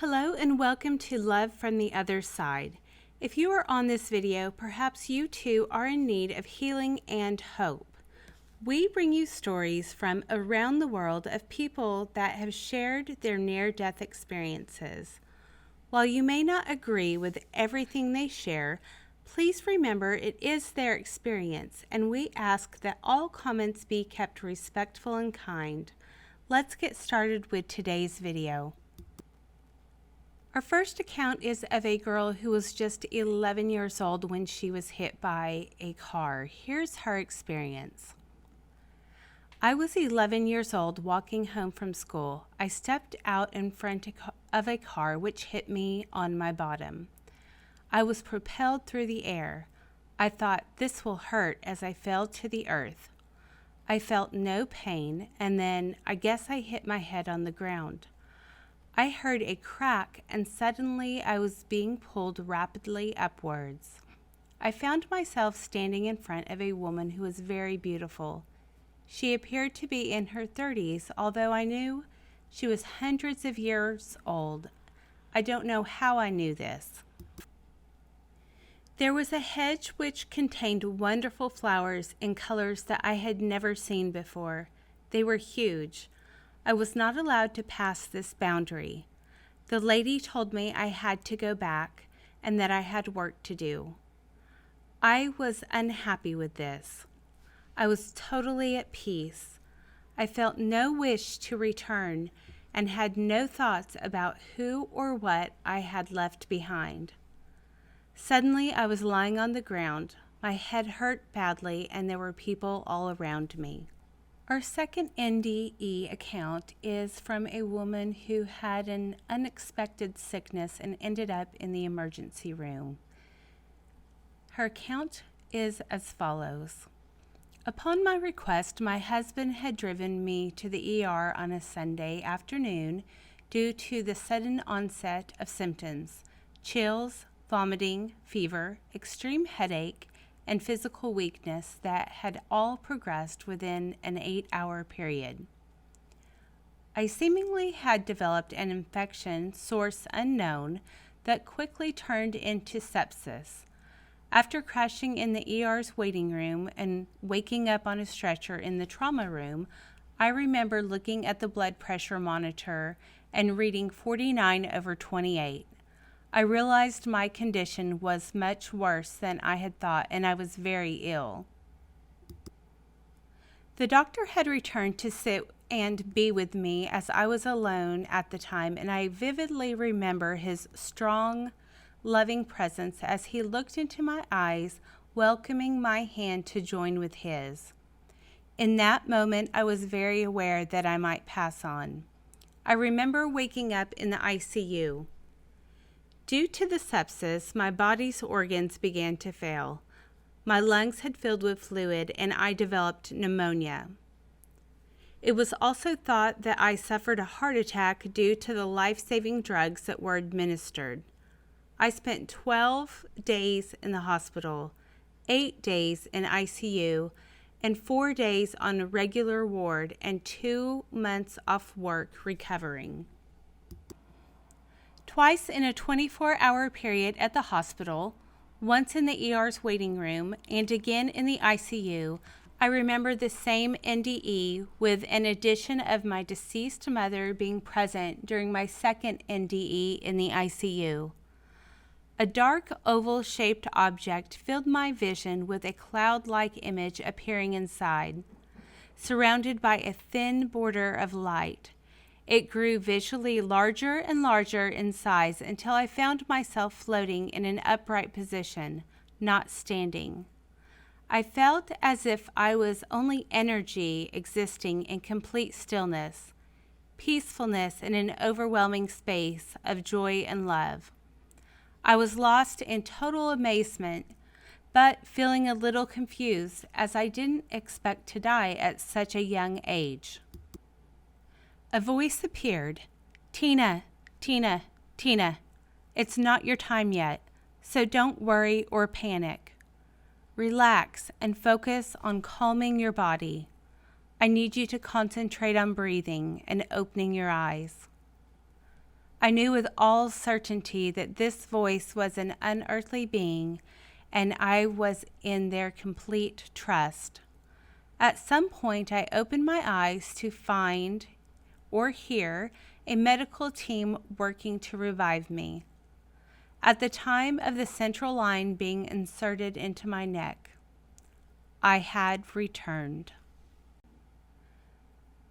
Hello and welcome to Love from the Other Side. If you are on this video, perhaps you too are in need of healing and hope. We bring you stories from around the world of people that have shared their near-death experiences. While you may not agree with everything they share, please remember it is their experience, and we ask that all comments be kept respectful and kind. Let's get started with today's video. Our first account is of a girl who was just 11 years old when she was hit by a car. Here's her experience. I was 11 years old walking home from school. I stepped out in front of a car which hit me on my bottom. I was propelled through the air. I thought, this will hurt, as I fell to the earth. I felt no pain, and then I guess I hit my head on the ground. I heard a crack, and suddenly I was being pulled rapidly upwards. I found myself standing in front of a woman who was very beautiful. She appeared to be in her 30s, although I knew she was hundreds of years old. I don't know how I knew this. There was a hedge which contained wonderful flowers in colors that I had never seen before. They were huge. I was not allowed to pass this boundary. The lady told me I had to go back and that I had work to do. I was unhappy with this. I was totally at peace. I felt no wish to return and had no thoughts about who or what I had left behind. Suddenly I was lying on the ground. My head hurt badly and there were people all around me. Our second NDE account is from a woman who had an unexpected sickness and ended up in the emergency room. Her account is as follows. Upon my request, my husband had driven me to the ER on a Sunday afternoon due to the sudden onset of symptoms, chills, vomiting, fever, extreme headache, and physical weakness that had all progressed within an 8-hour period. I seemingly had developed an infection, source unknown, that quickly turned into sepsis. After crashing in the ER's waiting room and waking up on a stretcher in the trauma room, I remember looking at the blood pressure monitor and reading 49/28. I realized my condition was much worse than I had thought, and I was very ill. The doctor had returned to sit and be with me as I was alone at the time, and I vividly remember his strong, loving presence as he looked into my eyes, welcoming my hand to join with his. In that moment, I was very aware that I might pass on. I remember waking up in the ICU. Due to the sepsis, my body's organs began to fail. My lungs had filled with fluid and I developed pneumonia. It was also thought that I suffered a heart attack due to the life-saving drugs that were administered. I spent 12 days in the hospital, 8 days in ICU, and 4 days on a regular ward and 2 months off work recovering. Twice in a 24-hour period at the hospital, once in the ER's waiting room, and again in the ICU, I remember the same NDE with an addition of my deceased mother being present during my second NDE in the ICU. A dark oval-shaped object filled my vision with a cloud-like image appearing inside, surrounded by a thin border of light. It grew visually larger and larger in size until I found myself floating in an upright position, not standing. I felt as if I was only energy existing in complete stillness, peacefulness in an overwhelming space of joy and love. I was lost in total amazement, but feeling a little confused as I didn't expect to die at such a young age. A voice appeared. Tina, Tina, Tina, it's not your time yet, so don't worry or panic. Relax and focus on calming your body. I need you to concentrate on breathing and opening your eyes. I knew with all certainty that this voice was an unearthly being, and I was in their complete trust. At some point, I opened my eyes to find or hear a medical team working to revive me. At the time of the central line being inserted into my neck, I had returned.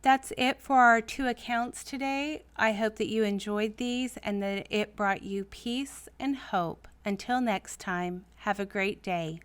That's it for our 2 accounts today. I hope that you enjoyed these and that it brought you peace and hope. Until next time, have a great day.